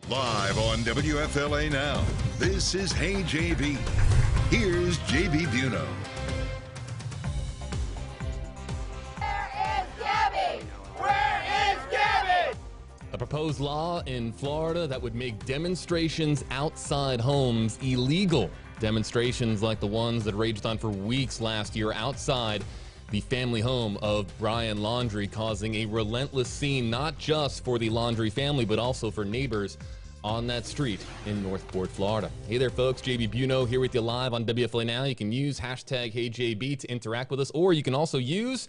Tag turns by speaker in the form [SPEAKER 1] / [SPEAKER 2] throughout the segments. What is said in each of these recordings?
[SPEAKER 1] Live on WFLA Now, this is Hey JB. Here's JB Buno.
[SPEAKER 2] Where is Gabby? Where is Gabby?
[SPEAKER 3] A proposed law in Florida that would make demonstrations outside homes illegal. Demonstrations like the ones that raged on for weeks last year outside the family home of Brian Laundrie, causing a relentless scene not just for the Laundrie family, but also for neighbors on that street in Northport, Florida. Hey there, folks. JB Buno here with you live on WFLA Now. You can use hashtag HeyJB to interact with us, or you can also use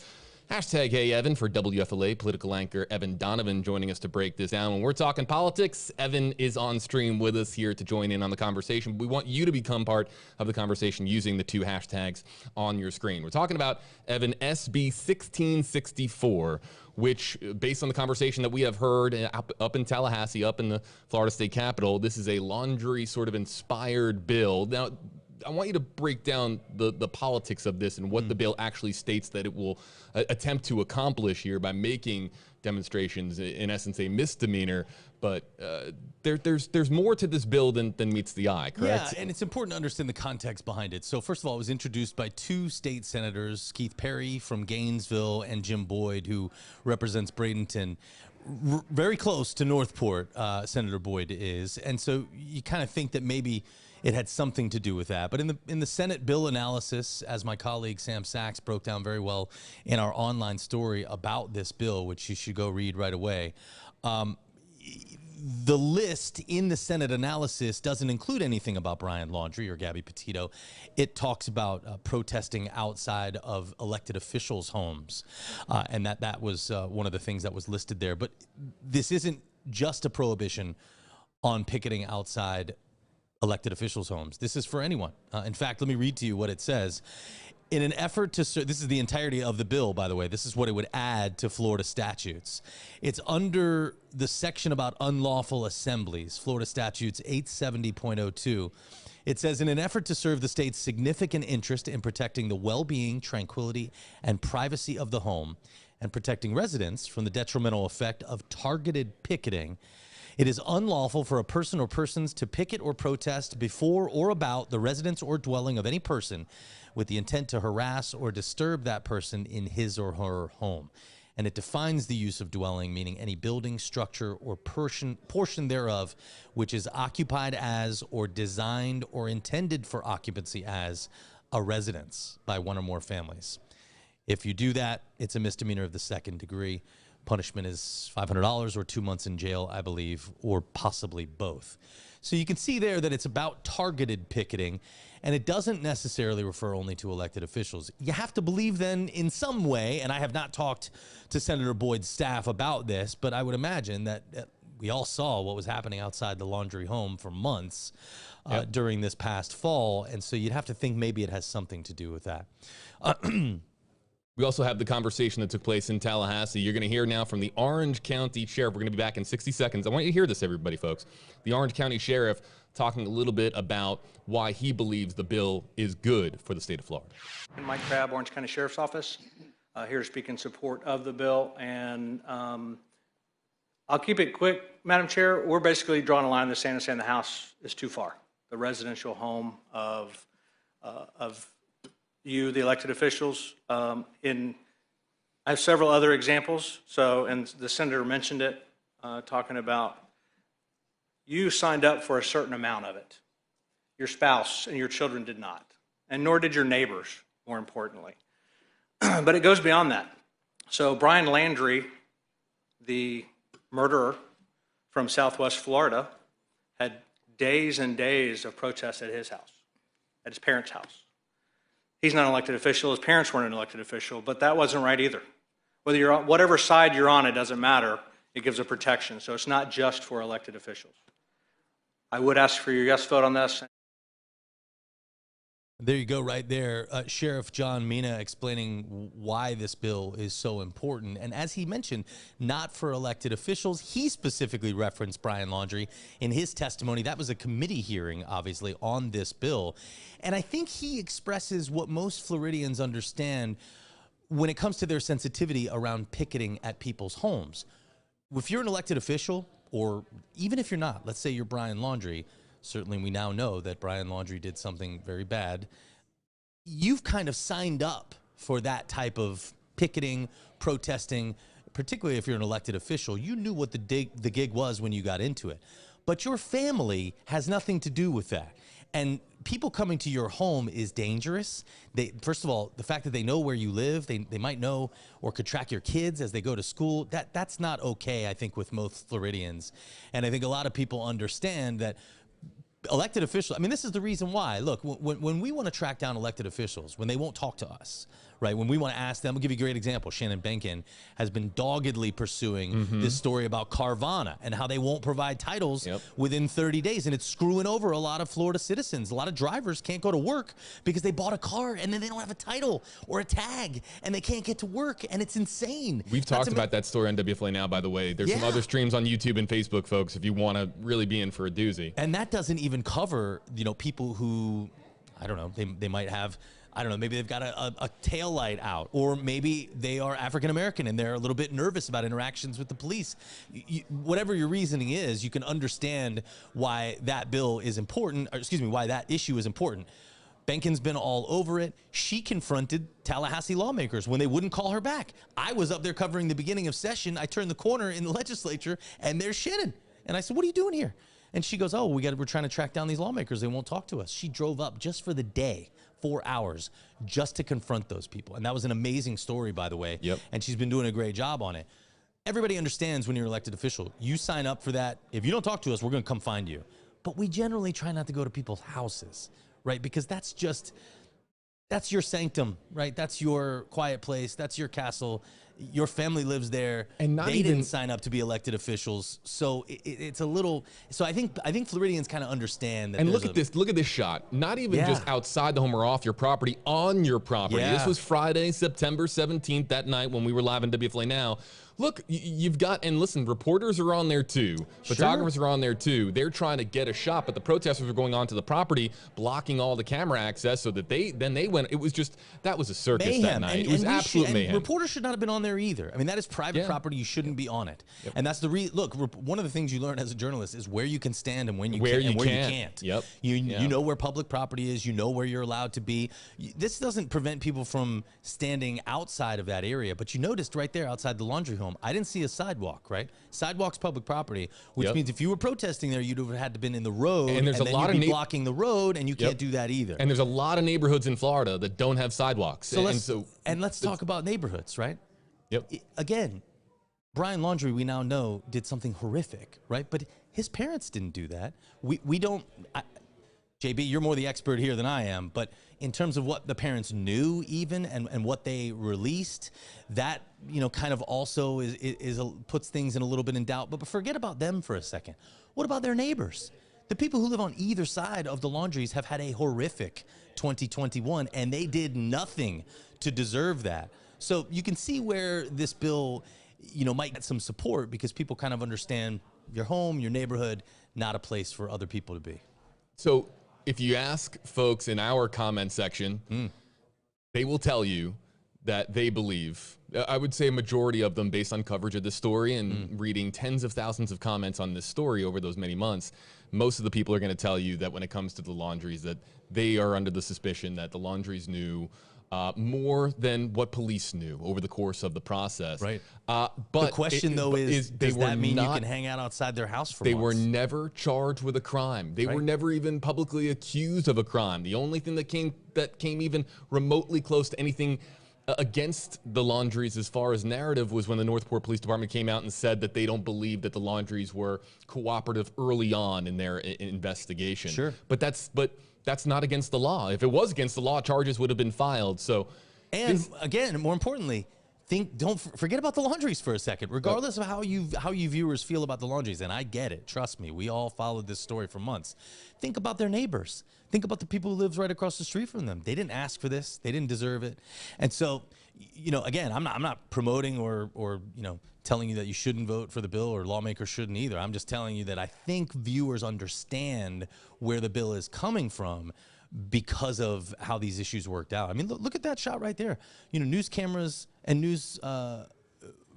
[SPEAKER 3] hashtag HeyEvan for WFLA political anchor Evan Donovan joining us to break this down. When we're talking politics, Evan is on stream with us here to join in on the conversation. We want you to become part of the conversation using the two hashtags on your screen. We're talking about, Evan, SB 1664, which, based on the conversation that we have heard up in Tallahassee, up in the Florida State Capitol, this is a Laundrie sort of inspired bill. Now, I want you to break down the politics of this and what the bill actually states that it will attempt to accomplish here by making demonstrations, in essence, a misdemeanor. But there's more to this bill than meets the eye, correct?
[SPEAKER 4] Yeah, and it's important to understand the context behind it. So first of all, it was introduced by two state senators, Keith Perry from Gainesville and Jim Boyd, who represents Bradenton. Very close to Northport, Senator Boyd is. And so you kind of think that maybe it had something to do with that. But in the Senate bill analysis, as my colleague Sam Sachs broke down very well in our online story about this bill, which you should go read right away, the list in the Senate analysis doesn't include anything about Brian Laundrie or Gabby Petito. It talks about protesting outside of elected officials' homes, and that was one of the things that was listed there. But this isn't just a prohibition on picketing outside elected officials' homes. This is for anyone. In fact, let me read to you what it says. In an effort to serve, this is the entirety of the bill, by the way. This is what it would add to Florida statutes. It's under the section about unlawful assemblies, Florida Statutes 870.02. It says, in an effort to serve the state's significant interest in protecting the well-being, tranquility, and privacy of the home, and protecting residents from the detrimental effect of targeted picketing, it is unlawful for a person or persons to picket or protest before or about the residence or dwelling of any person with the intent to harass or disturb that person in his or her home. And it defines the use of dwelling, meaning any building, structure, or portion thereof which is occupied as or designed or intended for occupancy as a residence by one or more families. If you do that, it's a misdemeanor of the second degree. Punishment is $500 or 2 months in jail, I believe, or possibly both. So you can see there that it's about targeted picketing, and it doesn't necessarily refer only to elected officials. You have to believe then in some way, and I have not talked to Senator Boyd's staff about this, but I would imagine that we all saw what was happening outside the Laundrie home for months during this past fall, and so you'd have to think maybe it has something to do with that.
[SPEAKER 3] We also have the conversation that took place in Tallahassee. You're going to hear now from the Orange County Sheriff. We're going to be back in 60 seconds. I want you to hear this, everybody, folks. The Orange County Sheriff talking a little bit about why he believes the bill is good for the state of Florida.
[SPEAKER 5] Mike Crabb, Orange County Sheriff's Office, here to speak in support of the bill. And I'll keep it quick, Madam Chair. We're basically drawing a line in the sand and saying the house is too far. The residential home of you, the elected officials. I have several other examples. So, and the senator mentioned it, talking about you signed up for a certain amount of it. Your spouse and your children did not, and nor did your neighbors, more importantly. But it goes beyond that. So Brian Laundrie, the murderer from Southwest Florida, had days and days of protests at his house, at his parents' house. He's not an elected official. His parents weren't an elected official, but that wasn't right either. Whether you're on, whatever side you're on, it doesn't matter. It gives a protection. So it's not just for elected officials. I would ask for your yes vote on this.
[SPEAKER 4] There you go, right there. Sheriff John Mina explaining why this bill is so important. And as he mentioned, not for elected officials. He specifically referenced Brian Laundrie in his testimony. That was a committee hearing, obviously, on this bill. And I think he expresses what most Floridians understand when it comes to their sensitivity around picketing at people's homes. If you're an elected official, or even if you're not, let's say you're Brian Laundrie, certainly we now know that Brian Laundrie did something very bad. You've kind of signed up for that type of picketing, protesting, particularly if you're an elected official. You knew what the gig was when you got into it. But your family has nothing to do with that. And people coming to your home is dangerous. First of all, the fact that they know where you live, they might know or could track your kids as they go to school, that's not okay, I think, with most Floridians. And I think a lot of people understand that elected officials, I mean, this is the reason why. Look, when we want to track down elected officials, when they won't talk to us, right? When we want to ask them, I'll give you a great example. Shannon Benkin has been doggedly pursuing this story about Carvana and how they won't provide titles within 30 days. And it's screwing over a lot of Florida citizens. A lot of drivers can't go to work because they bought a car and then they don't have a title or a tag and they can't get to work. And it's insane.
[SPEAKER 3] We've talked about that story on WFLA Now, by the way. There's some other streams on YouTube and Facebook, folks, if you want to really be in for a doozy.
[SPEAKER 4] And that doesn't even cover, you know, people who, I don't know, they might have, I don't know, maybe they've got a tail light out, or maybe they are African-American and they're a little bit nervous about interactions with the police. Whatever your reasoning is, you can understand why that bill is important, or excuse me, why that issue is important. Benkin's been all over it. She confronted Tallahassee lawmakers when they wouldn't call her back. I was up there covering the beginning of session. I turned the corner in the legislature and there's Shannon. And I said, what are you doing here? And she goes, oh, we're trying to track down these lawmakers. They won't talk to us. She drove up just for the day, 4 hours, just to confront those people. And that was an amazing story, by the way. And she's been doing a great job on it. Everybody understands when you're an elected official, you sign up for that. If you don't talk to us, we're going to come find you. But we generally try not to go to people's houses, right? Because that's your sanctum, right? That's your quiet place. That's your castle. Your family lives there, and they didn't sign up to be elected officials. So it's a little. So I think Floridians kind of understand that.
[SPEAKER 3] And look at this shot. Not even just outside the home or off your property, on your property. This was Friday, September 17th, that night when we were live on WFLA Now. Look, you've got, and listen, reporters are on there too. Photographers are on there too. They're trying to get a shot, but the protesters are going onto the property, blocking all the camera access so that they went. It was just, that was a circus that night. It was absolute mayhem.
[SPEAKER 4] Reporters should not have been on there either. I mean, that is private property. You shouldn't be on it. And that's the look, one of the things you learn as a journalist is where you can stand and when you can and where you can't. You know where public property is. You know where you're allowed to be. This doesn't prevent people from standing outside of that area, but you noticed right there outside the laundry home, I didn't see a sidewalk, right? Sidewalk's public property, which means if you were protesting there, you'd have had to been in the road, and there's a lot of blocking the road, and you can't do that either.
[SPEAKER 3] And there's a lot of neighborhoods in Florida that don't have sidewalks.
[SPEAKER 4] So let's talk about neighborhoods, right? Again, Brian Laundrie, we now know, did something horrific, right? But his parents didn't do that. We don't. JB, you're more the expert here than I am, but in terms of what the parents knew even and what they released, that, you know, kind of also puts things in a little bit in doubt. But forget about them for a second. What about their neighbors? The people who live on either side of the Laundries have had a horrific 2021, and they did nothing to deserve that. So you can see where this bill, you know, might get some support because people kind of understand your home, your neighborhood, not a place for other people to be.
[SPEAKER 3] So if you ask folks in our comment section, they will tell you that they believe, I would say a majority of them based on coverage of this story and reading tens of thousands of comments on this story over those many months, most of the people are going to tell you that when it comes to the Laundries, that they are under the suspicion that the Laundries knew more than what police knew over the course of the process.
[SPEAKER 4] Right.
[SPEAKER 3] But
[SPEAKER 4] the question, though, is does that mean you can hang out outside their house for months?
[SPEAKER 3] They were never charged with a crime. They were never even publicly accused of a crime. The only thing that came even remotely close to anything against the Laundries as far as narrative was when the Northport Police Department came out and said that they don't believe that the Laundries were cooperative early on in their investigation.
[SPEAKER 4] Sure.
[SPEAKER 3] But that's not against the law. If it was against the law, charges would have been filed. So,
[SPEAKER 4] and again, more importantly, don't forget about the Laundries for a second. Regardless of how you viewers feel about the Laundries, and I get it. Trust me, we all followed this story for months. Think about their neighbors. Think about the people who live right across the street from them. They didn't ask for this. They didn't deserve it. And so, you know, again, I'm not promoting or you know, telling you that you shouldn't vote for the bill or lawmakers shouldn't either. I'm just telling you that I think viewers understand where the bill is coming from because of how these issues worked out. I mean, look at that shot right there. You know, news cameras and news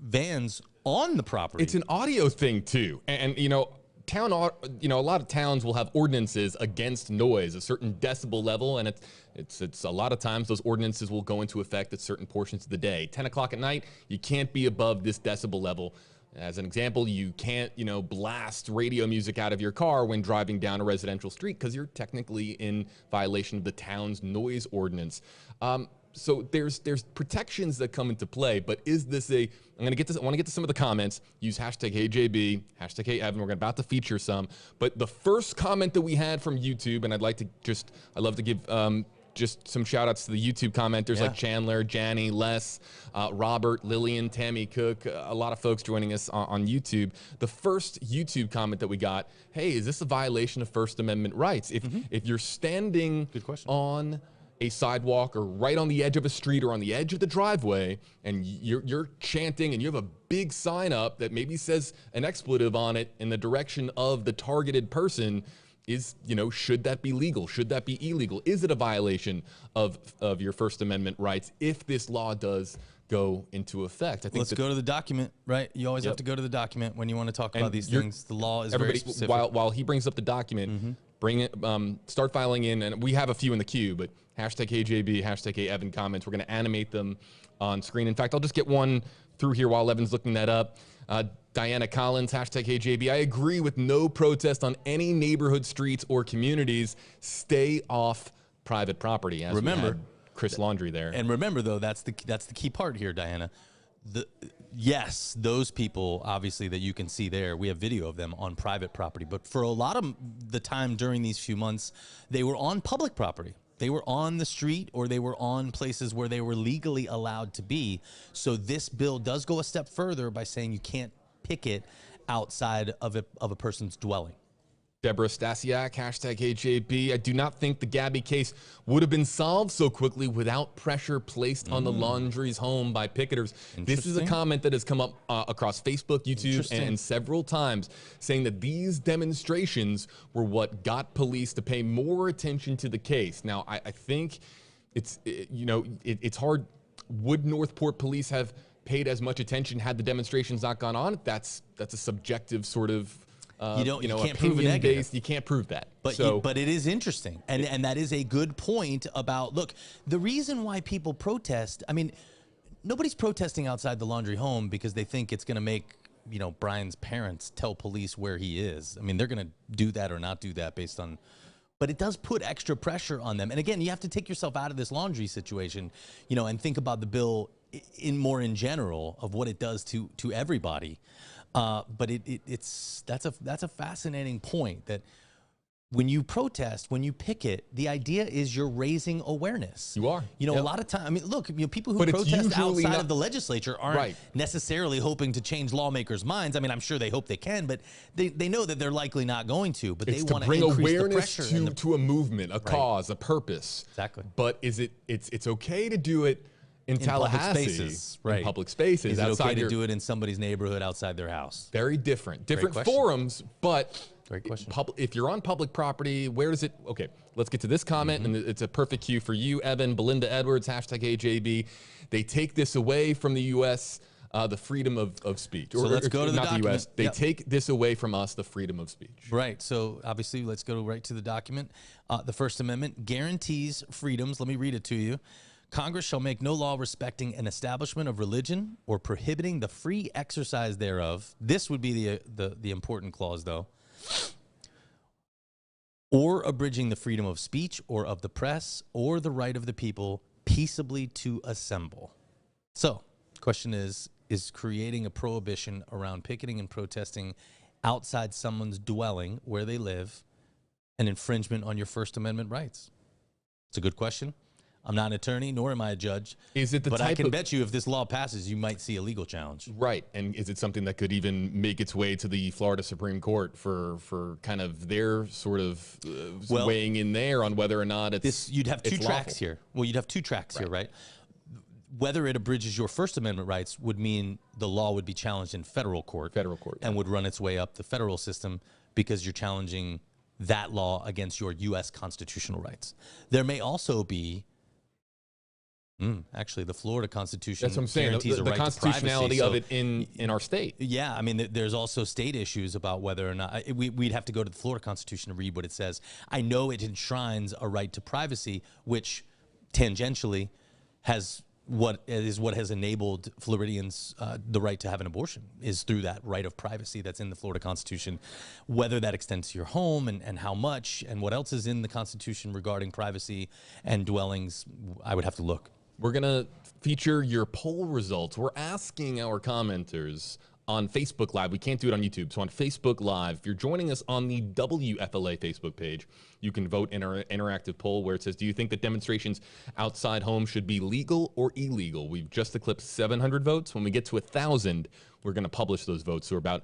[SPEAKER 4] vans on the property.
[SPEAKER 3] It's an audio thing too, and you know, a lot of towns will have ordinances against noise, a certain decibel level, and it's a lot of times those ordinances will go into effect at certain portions of the day. 10 o'clock at night, you can't be above this decibel level. As an example, you can't, you know, blast radio music out of your car when driving down a residential street because you're technically in violation of the town's noise ordinance. So there's protections that come into play, but is this I want to get to some of the comments. Use hashtag HeyJB, hashtag HeyEvan. We're about to feature some. But the first comment that we had from YouTube, and I'd love to give just some shout outs to the YouTube commenters like Chandler, Janny, Les, Robert, Lillian, Tammy Cook, a lot of folks joining us on YouTube. The first YouTube comment that we got, hey, is this a violation of First Amendment rights? If you're standing on a sidewalk or right on the edge of a street or on the edge of the driveway and you're chanting and you have a big sign up that maybe says an expletive on it in the direction of the targeted person, should that be legal? Should that be illegal? Is it a violation of your First Amendment rights if this law does go into effect? I think
[SPEAKER 4] Let's go to the document, right? You always have to go to the document when you want to talk about these things. The law is very specific.
[SPEAKER 3] While he brings up the document, bring it, start filing in, and we have a few in the queue, but hashtag HeyJB, hashtag HeyEvan comments. We're going to animate them on screen. In fact, I'll just get one through here while Evan's looking that up. Diana Collins, hashtag HeyJB. I agree with no protest on any neighborhood streets or communities. Stay off private property. As remember, Chris Laundrie there.
[SPEAKER 4] And remember, though, that's the key part here, Diana. Yes, those people, obviously, that you can see there, we have video of them on private property. But for a lot of the time during these few months, they were on public property. They were on the street or they were on places where they were legally allowed to be. So this bill does go a step further by saying you can't picket outside of a person's dwelling.
[SPEAKER 3] Deborah Stasiak, hashtag HeyJB. I do not think the Gabby case would have been solved so quickly without pressure placed on the Laundrie's home by picketers. This is a comment that has come up across Facebook, YouTube, and several times, saying that these demonstrations were what got police to pay more attention to the case. Now, I think it's hard. Would Northport police have paid as much attention had the demonstrations not gone on? That's a subjective sort of
[SPEAKER 4] you can't prove a negative.
[SPEAKER 3] Based, you can't prove that.
[SPEAKER 4] But but it is interesting, and that is a good point about, look, the reason why people protest. I mean, nobody's protesting outside the Laundrie home because they think it's going to make Brian's parents tell police where he is. I mean, they're going to do that or not do that based on. But it does put extra pressure on them. And again, you have to take yourself out of this Laundrie situation, and think about the bill in general of what it does to everybody. But that's a fascinating point, that when you protest, when you picket, the idea is you're raising awareness.
[SPEAKER 3] You are.
[SPEAKER 4] A lot of time. I mean, look, people who protest outside of the legislature aren't necessarily hoping to change lawmakers' minds. I mean, I'm sure they hope they can, but they know that they're likely not going to. But they want to bring awareness
[SPEAKER 3] to a movement, a cause, a purpose.
[SPEAKER 4] Exactly.
[SPEAKER 3] But it's okay to do it in Tallahassee,
[SPEAKER 4] public spaces,
[SPEAKER 3] in public spaces.
[SPEAKER 4] Is it okay to do it in somebody's neighborhood outside their house?
[SPEAKER 3] Very different forums, but
[SPEAKER 4] great question.
[SPEAKER 3] If you're on public property, where does it? Okay, let's get to this comment, and it's a perfect cue for you, Evan. Belinda Edwards, hashtag HeyJB. They take this away from the U.S. The freedom of speech.
[SPEAKER 4] So let's go to the document.
[SPEAKER 3] The US. They take this away from us, the freedom of speech.
[SPEAKER 4] Right. So obviously, let's go right to the document. The First Amendment guarantees freedoms. Let me read it to you. Congress shall make no law respecting an establishment of religion or prohibiting the free exercise thereof. This would be the important clause, though. Or abridging the freedom of speech or of the press or the right of the people peaceably to assemble. So, question is creating a prohibition around picketing and protesting outside someone's dwelling where they live an infringement on your First Amendment rights? It's a good question. I'm not an attorney, nor am I a judge.
[SPEAKER 3] Is it the
[SPEAKER 4] but
[SPEAKER 3] type
[SPEAKER 4] I can bet you if this law passes, you might see a legal challenge.
[SPEAKER 3] Right. And is it something that could even make its way to the Florida Supreme Court for kind of their sort of weighing in there on whether or not it's
[SPEAKER 4] you'd have two tracks here. Well, you'd have two tracks here, right? Whether it abridges your First Amendment rights would mean the law would be challenged in federal court. And would run its way up the federal system because you're challenging that law against your U.S. constitutional rights. There may also be Actually, the Florida Constitution
[SPEAKER 3] That's what I'm saying.
[SPEAKER 4] guarantees
[SPEAKER 3] The
[SPEAKER 4] a right to
[SPEAKER 3] constitutionality
[SPEAKER 4] privacy.
[SPEAKER 3] of it in our state.
[SPEAKER 4] Yeah, I mean, there's also state issues about whether or not we'd have to go to the Florida Constitution to read what it says. I know it enshrines a right to privacy, which tangentially has what has enabled Floridians the right to have an abortion is through that right of privacy that's in the Florida Constitution. Whether that extends to your home and how much and what else is in the Constitution regarding privacy and dwellings, I would have to look.
[SPEAKER 3] We're going to feature your poll results. We're asking our commenters on Facebook Live. We can't do it on YouTube. So on Facebook Live, if you're joining us on the WFLA Facebook page, you can vote in our interactive poll where it says, do you think that demonstrations outside homes should be legal or illegal? We've just eclipsed 700 votes. When we get to 1,000, we're going to publish those votes. So we're about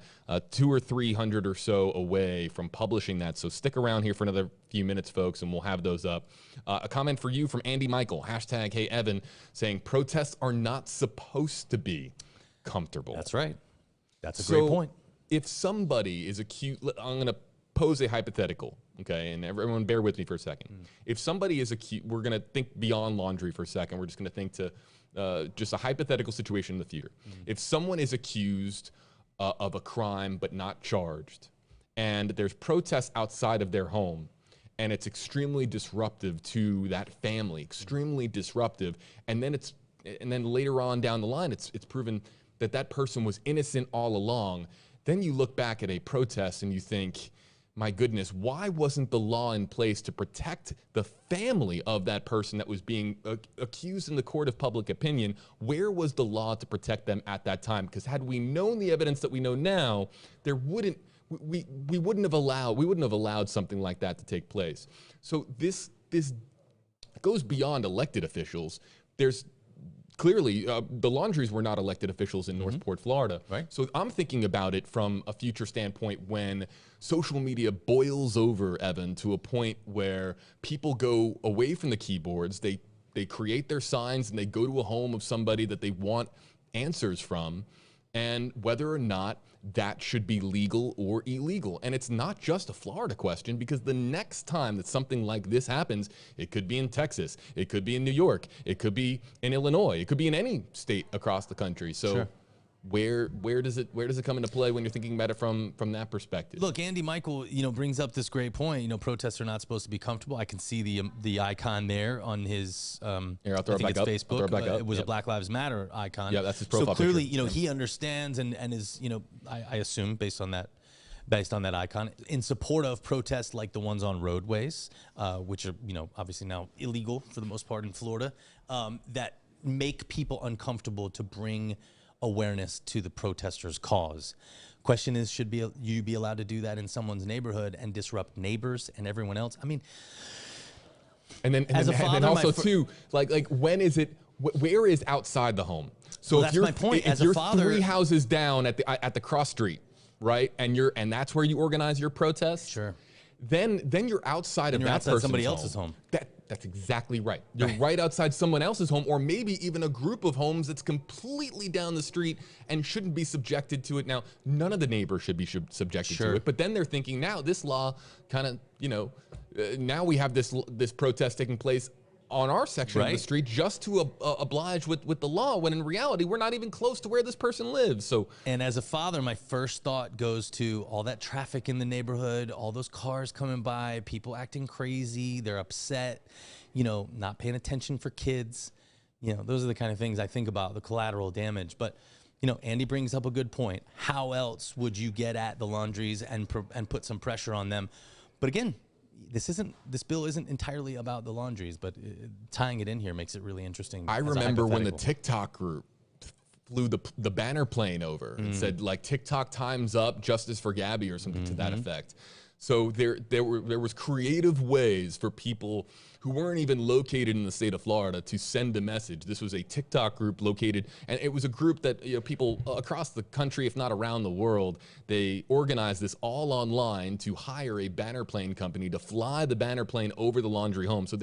[SPEAKER 3] 200 or 300 or so away from publishing that. So stick around here for another few minutes, folks, and we'll have those up. A comment for you from Andy Michael, hashtag Hey Evan, saying protests are not supposed to be comfortable.
[SPEAKER 4] That's right. That's a great point.
[SPEAKER 3] If somebody is accused, I'm going to pose a hypothetical, okay? And everyone bear with me for a second. If somebody is accused, we're going to think beyond Laundrie for a second. We're just going to think to just a hypothetical situation in the future. If someone is accused of a crime but not charged, and there's protests outside of their home, and it's extremely disruptive to that family, extremely disruptive, and then later on down the line, it's proven that that person was innocent all along, then you look back at a protest and you think, my goodness, why wasn't the law in place to protect the family of that person that was being accused in the court of public opinion? Where was the law to protect them at that time? Because had we known the evidence that we know now, we wouldn't have allowed something like that to take place. So this goes beyond elected officials. There's clearly, the Laundries were not elected officials in Northport, Florida.
[SPEAKER 4] Right.
[SPEAKER 3] So I'm thinking about it from a future standpoint when social media boils over, Evan, to a point where people go away from the keyboards, they create their signs, and they go to a home of somebody that they want answers from, and whether or not that should be legal or illegal. And it's not just a Florida question, because the next time that something like this happens, it could be in Texas, it could be in New York, it could be in Illinois, it could be in any state across the country. So
[SPEAKER 4] Sure.
[SPEAKER 3] where does it come into play when you're thinking about it from that perspective?
[SPEAKER 4] Look, Andy Michael, brings up this great point. Protests are not supposed to be comfortable. I can see the icon there on his
[SPEAKER 3] Here, I'll throw it back up.
[SPEAKER 4] Facebook.
[SPEAKER 3] I'll throw it back up.
[SPEAKER 4] It was a
[SPEAKER 3] Yep.
[SPEAKER 4] Black Lives Matter icon.
[SPEAKER 3] Yeah, that's his profile
[SPEAKER 4] So clearly,
[SPEAKER 3] picture.
[SPEAKER 4] he understands and is, I assume based on that icon, in support of protests like the ones on roadways, which are, obviously now illegal for the most part in Florida, that make people uncomfortable to bring awareness to the protesters' cause. Question is, should you be allowed to do that in someone's neighborhood and disrupt neighbors and everyone else? I mean,
[SPEAKER 3] And then also too, like when is it? Where is outside the home? So
[SPEAKER 4] Well,
[SPEAKER 3] if
[SPEAKER 4] that's
[SPEAKER 3] you're
[SPEAKER 4] my point.
[SPEAKER 3] if
[SPEAKER 4] As a
[SPEAKER 3] you're
[SPEAKER 4] father-
[SPEAKER 3] 3 houses down at the cross street, right, and that's where you organize your protest.
[SPEAKER 4] Sure.
[SPEAKER 3] Then you're outside of
[SPEAKER 4] you're
[SPEAKER 3] that
[SPEAKER 4] outside
[SPEAKER 3] person's
[SPEAKER 4] somebody else's home.
[SPEAKER 3] That's exactly right. You're right outside someone else's home, or maybe even a group of homes that's completely down the street and shouldn't be subjected to it. Now, none of the neighbors should be subjected to
[SPEAKER 4] Sure.
[SPEAKER 3] it, but then they're thinking now this law kind of, now we have this protest taking place on our section of the
[SPEAKER 4] Right.
[SPEAKER 3] street just to oblige with the law, when in reality we're not even close to where this person lives. So
[SPEAKER 4] And as a father, my first thought goes to all that traffic in the neighborhood, all those cars coming by, people acting crazy, they're upset, not paying attention for kids. Those are the kind of things I think about, the collateral damage. But, Andy brings up a good point. How else would you get at the Laundries and put some pressure on them? But again, this bill isn't entirely about the Laundries, but tying it in here makes it really interesting.
[SPEAKER 3] I
[SPEAKER 4] as a
[SPEAKER 3] remember when the
[SPEAKER 4] hypothetical.
[SPEAKER 3] TikTok group flew the banner plane over and said, like, TikTok time's up, justice for Gabby, or something to that effect. So there was creative ways for people who weren't even located in the state of Florida to send a message. This was a TikTok group located, and it was a group that people across the country, if not around the world, they organized this all online to hire a banner plane company to fly the banner plane over the Laundrie home. So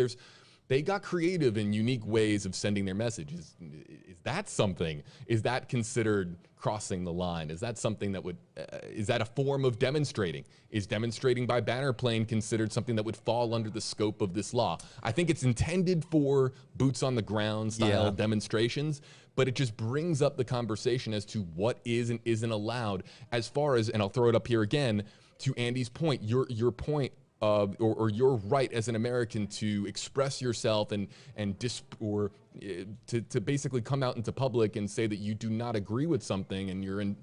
[SPEAKER 3] they got creative in unique ways of sending their messages. Is that something? Is that considered crossing the line? Is that something that would, is that a form of demonstrating? Is demonstrating by banner plane considered something that would fall under the scope of this law? I think it's intended for boots on the ground style demonstrations, but it just brings up the conversation as to what is and isn't allowed as far as, and I'll throw it up here again, to Andy's point, your point, or your right as an American to express yourself and to basically come out into public and say that you do not agree with something, and you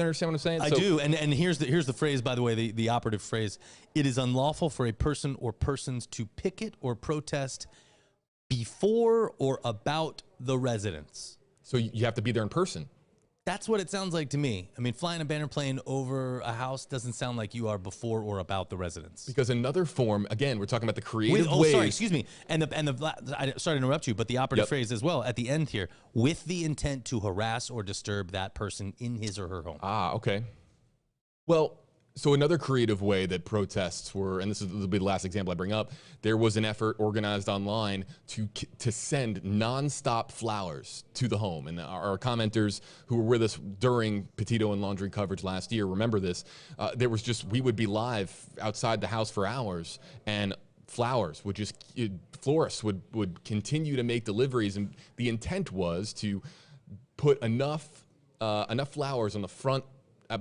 [SPEAKER 3] understand what I'm saying?
[SPEAKER 4] I do, and here's the phrase, by the way, the operative phrase: it is unlawful for a person or persons to picket or protest before or about the residence.
[SPEAKER 3] So you have to be there in person.
[SPEAKER 4] That's what it sounds like to me. I mean, flying a banner plane over a house doesn't sound like you are before or about the residence.
[SPEAKER 3] Because another form, again, we're talking about the creative ways.
[SPEAKER 4] Sorry, excuse me. And sorry to interrupt you, but the operative phrase as well at the end here: with the intent to harass or disturb that person in his or her home.
[SPEAKER 3] Ah, okay. Well, so another creative way that protests were, and this will be the last example I bring up, there was an effort organized online to send nonstop flowers to the home. And our commenters who were with us during Petito and Laundrie coverage last year remember this. There was just, we would be live outside the house for hours, and flowers would just, florists would continue to make deliveries, and the intent was to put enough flowers on the front,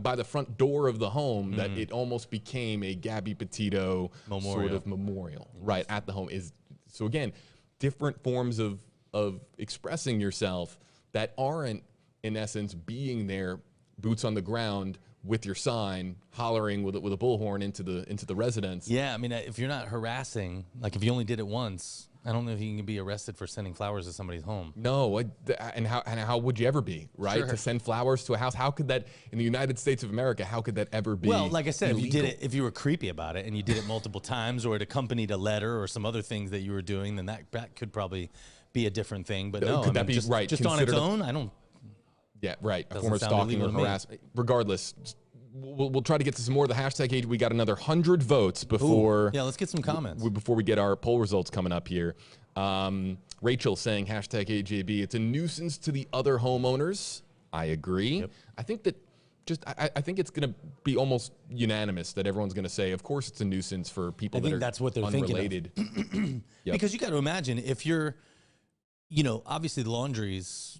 [SPEAKER 3] by the front door of the home, that it almost became a Gabby Petito sort of memorial, right, at the home. So again, different forms of expressing yourself that aren't, in essence, being there, boots on the ground with your sign, hollering with a bullhorn into the residence.
[SPEAKER 4] Yeah, I mean, if you're not harassing, like if you only did it once, I don't know if you can be arrested for sending flowers to somebody's home.
[SPEAKER 3] No, and how would you ever be, right? Sure. To send flowers to a house, how could that, in the United States of America, how could that ever be?
[SPEAKER 4] Well, like I said,
[SPEAKER 3] illegal?
[SPEAKER 4] if you did it, if you were creepy about it and you did it multiple times, or it accompanied a letter or some other things that you were doing, then that could probably be a different thing. But no,
[SPEAKER 3] could that be
[SPEAKER 4] just,
[SPEAKER 3] right?
[SPEAKER 4] Just on its own, I don't.
[SPEAKER 3] Yeah, right. A form of stalking or harassment. Regardless, we'll try to get to some more of the hashtag age. We got another 100 votes before.
[SPEAKER 4] Ooh, yeah, let's get some comments
[SPEAKER 3] before we get our poll results coming up here. Rachel saying hashtag AJB. It's a nuisance to the other homeowners. I agree. Yep. I think that I think it's going to be almost unanimous that everyone's going to say, of course, it's a nuisance for people that are that's what they're unrelated.
[SPEAKER 4] Thinking of. Because you got to imagine if you're, obviously the Laundries,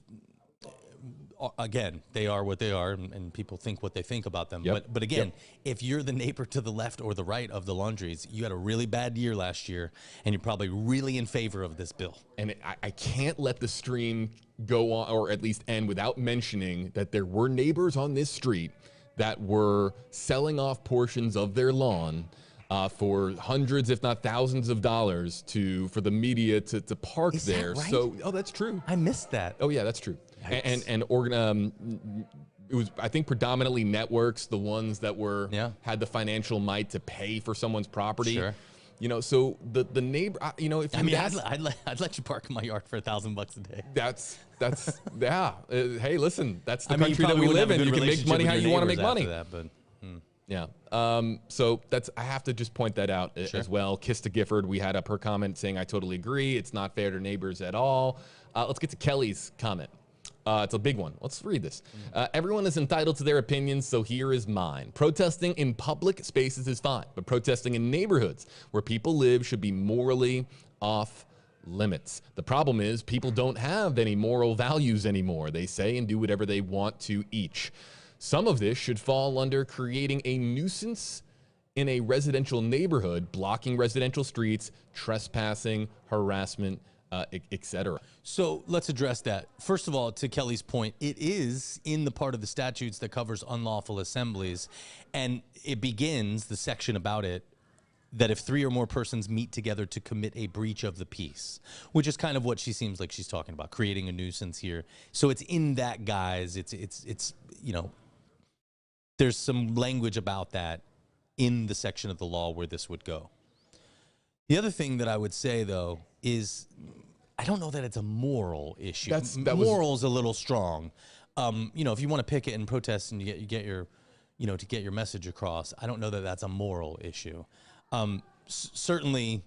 [SPEAKER 4] again, they are what they are, and people think what they think about them. Yep. But again, if you're the neighbor to the left or the right of the Laundries, you had a really bad year last year, and you're probably really in favor of this bill.
[SPEAKER 3] And I can't let the stream go on, or at least end, without mentioning that there were neighbors on this street that were selling off portions of their lawn for hundreds, if not thousands of dollars for the media to park there.
[SPEAKER 4] Right?
[SPEAKER 3] So, that's true.
[SPEAKER 4] I missed that.
[SPEAKER 3] Oh yeah, that's true. And it was, I think, predominantly networks, the ones that had the financial might to pay for someone's property.
[SPEAKER 4] Sure.
[SPEAKER 3] So the neighbor, if
[SPEAKER 4] I'd let you park in my yard for $1,000 a day.
[SPEAKER 3] That's yeah. Hey, listen, that's the country that we live in. You can make money how you want to make money. Yeah. So I have to just point that out as well. Kiss to Gifford. We had her comment saying, I totally agree. It's not fair to neighbors at all. Let's get to Kelly's comment. It's a big one. Let's read this. Everyone is entitled to their opinions, so here is mine. Protesting in public spaces is fine, but protesting in neighborhoods where people live should be morally off limits. The problem is people don't have any moral values anymore. They say and do whatever they want to each. Some of this should fall under creating a nuisance in a residential neighborhood, blocking residential streets, trespassing, harassment, etc.
[SPEAKER 4] So let's address that. First of all, to Kelly's point, it is in the part of the statutes that covers unlawful assemblies, and it begins the section about it that if 3 or more persons meet together to commit a breach of the peace, which is kind of what she seems like she's talking about, creating a nuisance here. So it's in that guise. It's there's some language about that in the section of the law where this would go. The other thing that I would say, though, is I don't know that it's a moral issue. Moral's a little strong. If you want to picket and protest and you get your, to get your message across, I don't know that that's a moral issue. Certainly,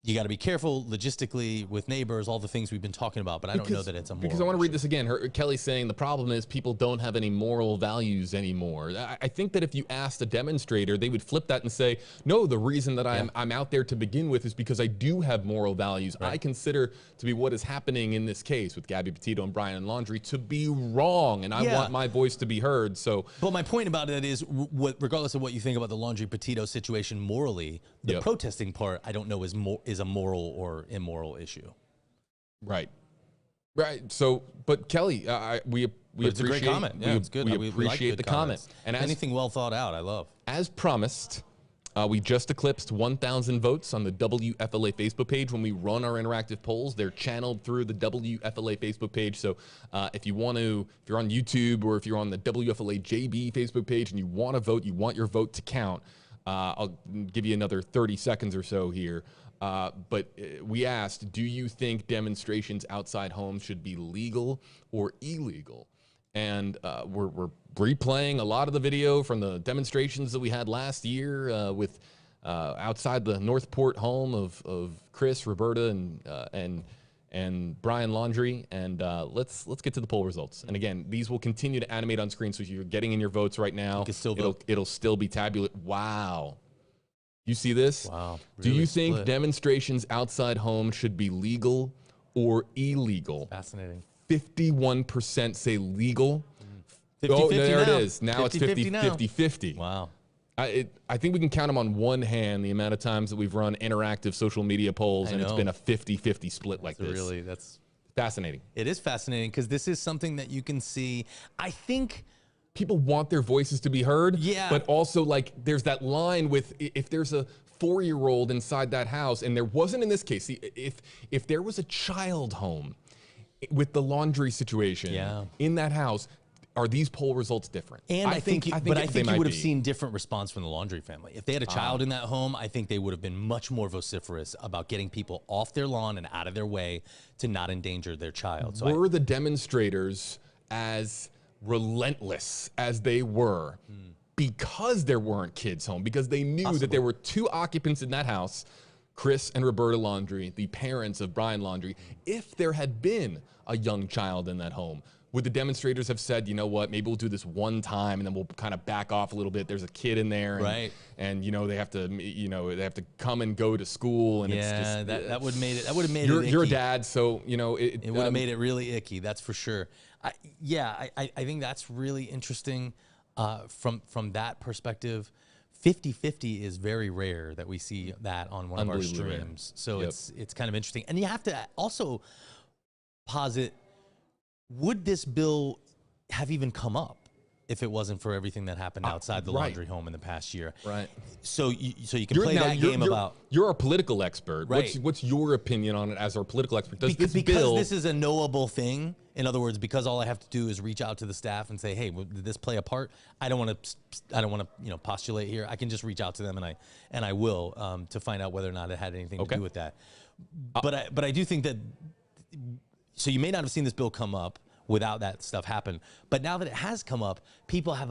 [SPEAKER 4] you got to be careful logistically with neighbors, all the things we've been talking about, but I don't know that it's a moral
[SPEAKER 3] Because I want to read
[SPEAKER 4] issue.
[SPEAKER 3] this again. Kelly's saying the problem is people don't have any moral values anymore. I think that if you asked a demonstrator, they would flip that and say, no, the reason that I'm out there to begin with is because I do have moral values.
[SPEAKER 4] Right.
[SPEAKER 3] I consider to be what is happening in this case with Gabby Petito and Brian Laundrie to be wrong, and I want my voice to be heard. So,
[SPEAKER 4] but my point about it is, regardless of what you think about the Laundrie-Petito situation morally, the protesting part, I don't know is a moral or immoral issue.
[SPEAKER 3] Right. So, but Kelly, we
[SPEAKER 4] It's
[SPEAKER 3] appreciate,
[SPEAKER 4] a great comment. Yeah, it's good.
[SPEAKER 3] We appreciate the comment.
[SPEAKER 4] And anything well thought out, I love.
[SPEAKER 3] As promised, we just eclipsed 1,000 votes on the WFLA Facebook page. When we run our interactive polls, they're channeled through the WFLA Facebook page. So if you're on YouTube or if you're on the WFLA JB Facebook page and you want to vote, you want your vote to count, I'll give you another 30 seconds or so here. But we asked, do you think demonstrations outside homes should be legal or illegal? And we're replaying a lot of the video from the demonstrations that we had last year with outside the Northport home of Chris, Roberta, and Brian Laundrie. And let's get to the poll results. And again, these will continue to animate on screen, so if you're getting in your votes right now, it'll still be tabulated. Wow. You see this?
[SPEAKER 4] Wow.
[SPEAKER 3] Do
[SPEAKER 4] Really
[SPEAKER 3] you think
[SPEAKER 4] split.
[SPEAKER 3] demonstrations outside homes should be legal or illegal?
[SPEAKER 4] Fascinating.
[SPEAKER 3] 51% say legal.
[SPEAKER 4] 50-50
[SPEAKER 3] Oh, there
[SPEAKER 4] now.
[SPEAKER 3] it is. Now it's 50-50.
[SPEAKER 4] Wow.
[SPEAKER 3] I think we can count them on one hand, the amount of times that we've run interactive social media polls, and it's been a 50-50 split like this.
[SPEAKER 4] Really, that's
[SPEAKER 3] fascinating.
[SPEAKER 4] It is fascinating because this is something that you can see. I think
[SPEAKER 3] people want their voices to be heard.
[SPEAKER 4] Yeah.
[SPEAKER 3] But also, like, there's that line with if there's a 4-year-old inside that house, and there wasn't in this case. See, if there was a child home with the Laundrie situation in that house, are these poll results different?
[SPEAKER 4] And I think you
[SPEAKER 3] they
[SPEAKER 4] would have seen different response from the Laundrie family. If they had a child in that home, I think they would have been much more vociferous about getting people off their lawn and out of their way to not endanger their child. So
[SPEAKER 3] were the demonstrators as relentless as they were because there weren't kids home, because they knew that there were 2 occupants in that house, Chris and Roberta Laundrie, the parents of Brian Laundrie. If there had been a young child in that home, would the demonstrators have said, you know what, maybe we'll do this one time and then we'll kind of back off a little bit. There's a kid in there, and,
[SPEAKER 4] right? And
[SPEAKER 3] they have to come and go to school, and it's just
[SPEAKER 4] that would have made it.
[SPEAKER 3] You're a dad, so
[SPEAKER 4] it would have made it really icky. That's for sure. I think that's really interesting from that perspective. 50-50 is very rare that we see that on one of our streams. So it's kind of interesting. And you have to also posit, would this bill have even come up if it wasn't for everything that happened outside the Laundrie home in the past year?
[SPEAKER 3] Right.
[SPEAKER 4] So you can play that game about.
[SPEAKER 3] You're a political expert.
[SPEAKER 4] Right.
[SPEAKER 3] What's your opinion on it as our political expert? Does
[SPEAKER 4] because
[SPEAKER 3] bill,
[SPEAKER 4] this is a knowable thing. In other words, because all I have to do is reach out to the staff and say, "Hey, did this play a part?" I don't want to postulate here. I can just reach out to them, and I will to find out whether or not it had anything to do with that. But I do think that. So you may not have seen this bill come up without that stuff happen. But now that it has come up, people have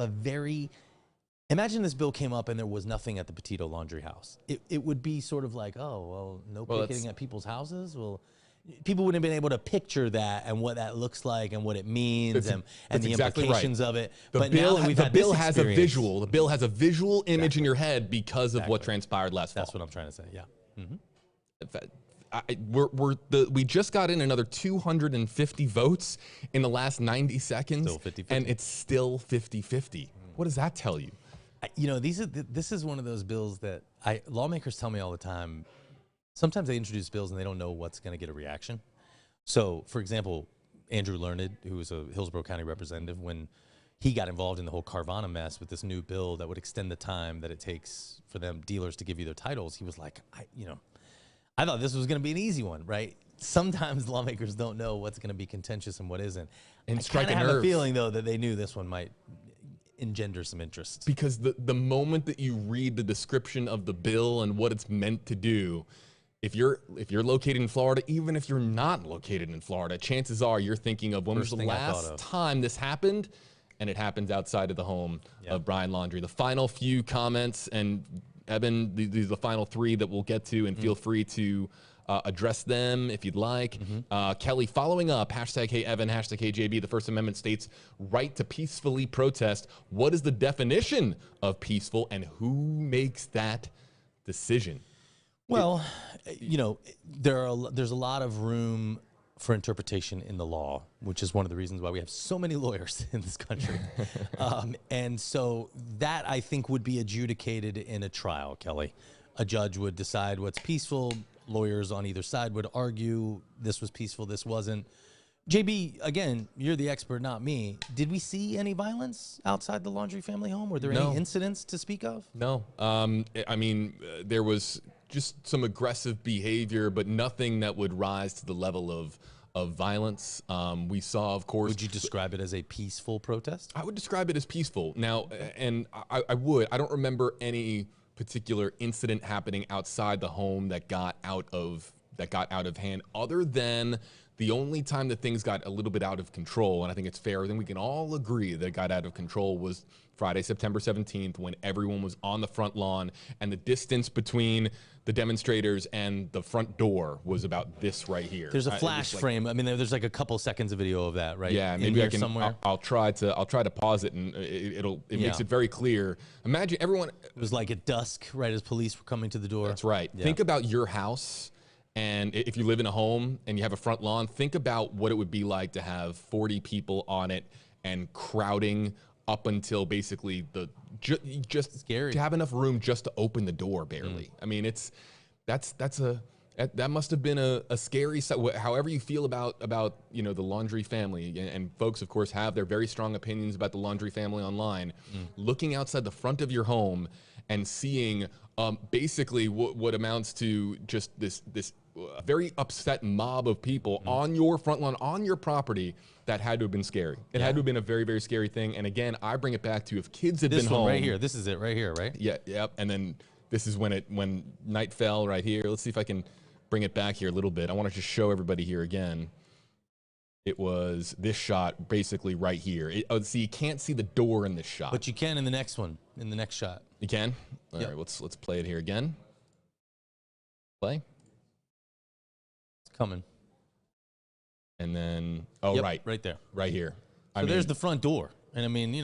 [SPEAKER 4] imagine this bill came up and there was nothing at the Petito Laundrie house. It would be sort of like, oh, well, picketing at people's houses? Well, people wouldn't have been able to picture that and what that looks like and what it means and the implications of it.
[SPEAKER 3] The bill has a visual. The bill has a visual image in your head because of what transpired last fall.
[SPEAKER 4] That's what I'm trying to say, yeah. Mm-hmm.
[SPEAKER 3] We just got in another 250 votes in the last 90 seconds,
[SPEAKER 4] still 50-50.
[SPEAKER 3] and it's still 50-50. What does that tell you?
[SPEAKER 4] This is one of those bills that lawmakers tell me all the time. Sometimes they introduce bills and they don't know what's going to get a reaction. So, for example, Andrew Learned, who was a Hillsborough County representative, when he got involved in the whole Carvana mess with this new bill that would extend the time that it takes for them dealers to give you their titles, he was like, I thought this was going to be an easy one, right? Sometimes lawmakers don't know what's going to be contentious and what isn't. And I kind of have a feeling, though, that they knew this one might engender some interest.
[SPEAKER 3] Because the moment that you read the description of the bill and what it's meant to do, if you're located in Florida, even if you're not located in Florida, chances are you're thinking of when was the last time this happened, and it happens outside of the home of Brian Laundrie. The final few comments, and Evan, these are the final three that we'll get to, and feel free to address them if you'd like. Kelly, following up, hashtag Hey Evan, hashtag Hey JB, the First Amendment states right to peacefully protest. What is the definition of peaceful, and who makes that decision?
[SPEAKER 4] Well, you know, there's a lot of room for interpretation in the law, which is one of the reasons why we have so many lawyers in this country. And so that, I think, would be adjudicated in a trial, Kelly. A judge would decide what's peaceful. Lawyers on either side would argue this was peaceful, this wasn't. JB, again, you're the expert, not me. Did we see any violence outside the Laundrie family home? Were there any incidents to speak of?
[SPEAKER 3] No. I mean, there was just some aggressive behavior, but nothing that would rise to the level of violence. We saw, of course.
[SPEAKER 4] Would you describe it as a peaceful protest?
[SPEAKER 3] I would describe it as peaceful. Now, and I don't remember any particular incident happening outside the home that got out of hand, other than the only time that things got a little bit out of control, and I think it's fair, then we can all agree that it got out of control, was Friday, September 17th, when everyone was on the front lawn, and the distance between the demonstrators and the front door was about this right here.
[SPEAKER 4] There's a flash frame. I mean, there's like a couple seconds of video of that, right?
[SPEAKER 3] Yeah, maybe I can. Somewhere. I'll try to pause it, and it makes it very clear. Imagine everyone.
[SPEAKER 4] It was like at dusk, right as police were coming to the door.
[SPEAKER 3] That's right. Yeah. Think about your house. And if you live in a home and you have a front lawn, think about what it would be like to have 40 people on it and crowding up until basically just scary to have enough room just to open the door barely. I mean, that must have been a scary sight. However you feel about the Laundrie family, and folks, of course, have their very strong opinions about the Laundrie family online. Looking outside the front of your home and seeing basically what amounts to just this very upset mob of people on your front lawn, on your property, that had to have been scary. It had to have been a very, very scary thing. And again, I bring it back to if kids had been home. This one
[SPEAKER 4] right here. This is it right here, right?
[SPEAKER 3] Yeah, yep. And then this is when night fell right here. Let's see if I can bring it back here a little bit. I want to just show everybody here again. It was this shot basically right here. See, you can't see the door in this shot.
[SPEAKER 4] But you can in the next one, in the next shot.
[SPEAKER 3] You can? All right, let's play it here again. Play.
[SPEAKER 4] Coming.
[SPEAKER 3] And then,
[SPEAKER 4] right there.
[SPEAKER 3] Right here.
[SPEAKER 4] So there's the front door. And I mean,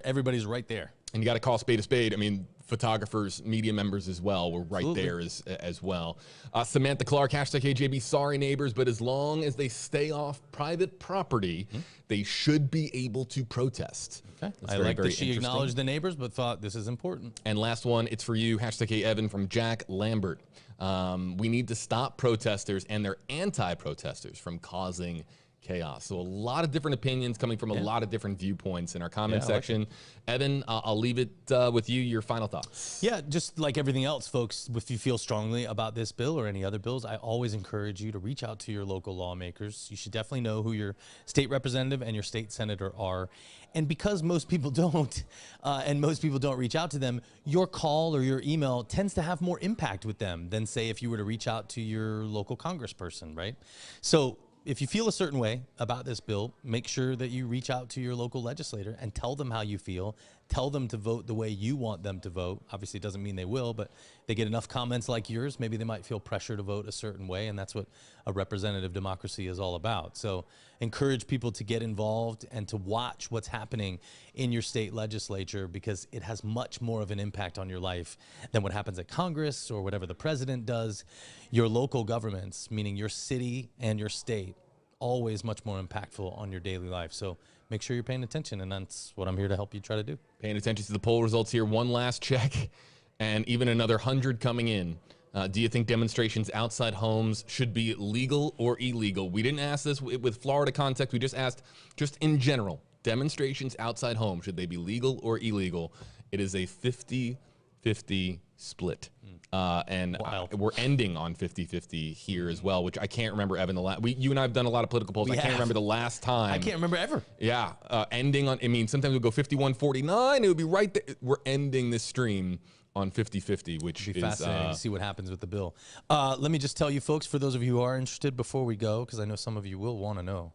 [SPEAKER 4] everybody's right there.
[SPEAKER 3] And you got to call a spade a spade. I mean, photographers, media members as well were right there as well. Samantha Clark, hashtag HJB, sorry neighbors, but as long as they stay off private property, they should be able to protest.
[SPEAKER 4] Okay. I like that she acknowledged the neighbors, but thought this is important.
[SPEAKER 3] And last one, it's for you, hashtag Hey Evan, from Jack Lambert. We need to stop protesters and their anti-protesters from causing chaos. So a lot of different opinions coming from a lot of different viewpoints in our comment section. Evan, I'll leave it with you, your final thoughts.
[SPEAKER 4] Yeah, just like everything else, folks, if you feel strongly about this bill or any other bills, I always encourage you to reach out to your local lawmakers. You should definitely know who your state representative and your state senator are. And because most people don't, and most people don't reach out to them, your call or your email tends to have more impact with them than, say, if you were to reach out to your local congressperson, right? So if you feel a certain way about this bill, make sure that you reach out to your local legislator and tell them how you feel. Tell them to vote the way you want them to vote. Obviously, it doesn't mean they will, but they get enough comments like yours, maybe they might feel pressure to vote a certain way, and that's what a representative democracy is all about. So encourage people to get involved and to watch what's happening in your state legislature, because it has much more of an impact on your life than what happens at Congress or whatever the president does. Your local governments, meaning your city and your state, always much more impactful on your daily life. So make sure you're paying attention, and that's what I'm here to help you try to do.
[SPEAKER 3] Paying attention to the poll results here. One last check, and even another 100 coming in. Do you think demonstrations outside homes should be legal or illegal? We didn't ask this with Florida context. We just asked, just in general, demonstrations outside homes, should they be legal or illegal? It is a 50-50 split. And we're ending on 50-50 here as well, which I can't remember, Evan. You and I have done a lot of political polls. I can't remember the last time.
[SPEAKER 4] I can't remember ever.
[SPEAKER 3] Yeah, ending on, I mean, sometimes we'll go 51-49. It would be right there. We're ending this stream on 50-50, which
[SPEAKER 4] is fascinating to see what happens with the bill. Let me just tell you, folks, for those of you who are interested, before we go, because I know some of you will want to know,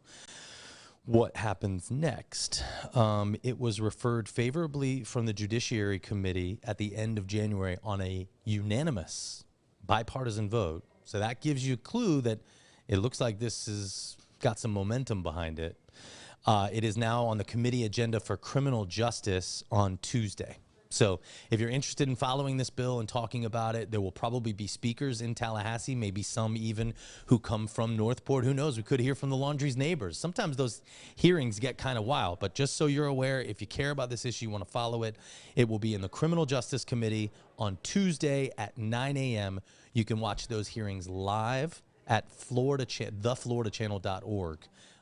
[SPEAKER 4] What happens next? It was referred favorably from the Judiciary Committee at the end of January on a unanimous bipartisan vote. So that gives you a clue that it looks like this has got some momentum behind it. It is now on the committee agenda for criminal justice on Tuesday. So if you're interested in following this bill and talking about it, there will probably be speakers in Tallahassee, maybe some even who come from Northport. Who knows? We could hear from the Laundrie's neighbors. Sometimes those hearings get kind of wild, but just so you're aware, if you care about this issue, you want to follow it, it will be in the Criminal Justice Committee on Tuesday at 9 a.m. You can watch those hearings live at thefloridachannel.org.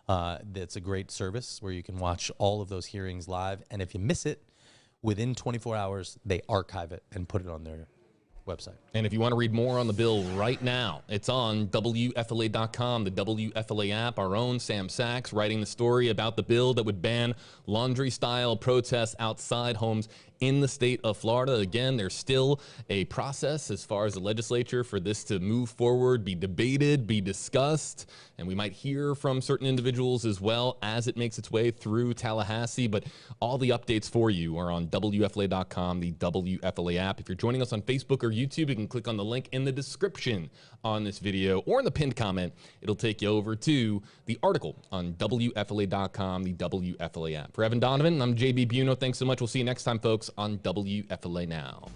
[SPEAKER 4] That's a great service where you can watch all of those hearings live. And if you miss it, within 24 hours, they archive it and put it on their website.
[SPEAKER 3] And if you want to read more on the bill right now, it's on WFLA.com, the WFLA app. Our own Sam Sachs writing the story about the bill that would ban laundry-style protests outside homes in the state of Florida. Again, there's still a process as far as the legislature for this to move forward, be debated, be discussed, and we might hear from certain individuals as well as it makes its way through Tallahassee. But all the updates for you are on WFLA.com, the WFLA app. If you're joining us on Facebook or YouTube, you can click on the link in the description on this video or in the pinned comment. It'll take you over to the article on WFLA.com, the WFLA app. For Evan Donovan, I'm JB Buno. Thanks so much. We'll see you next time, folks, on WFLA Now.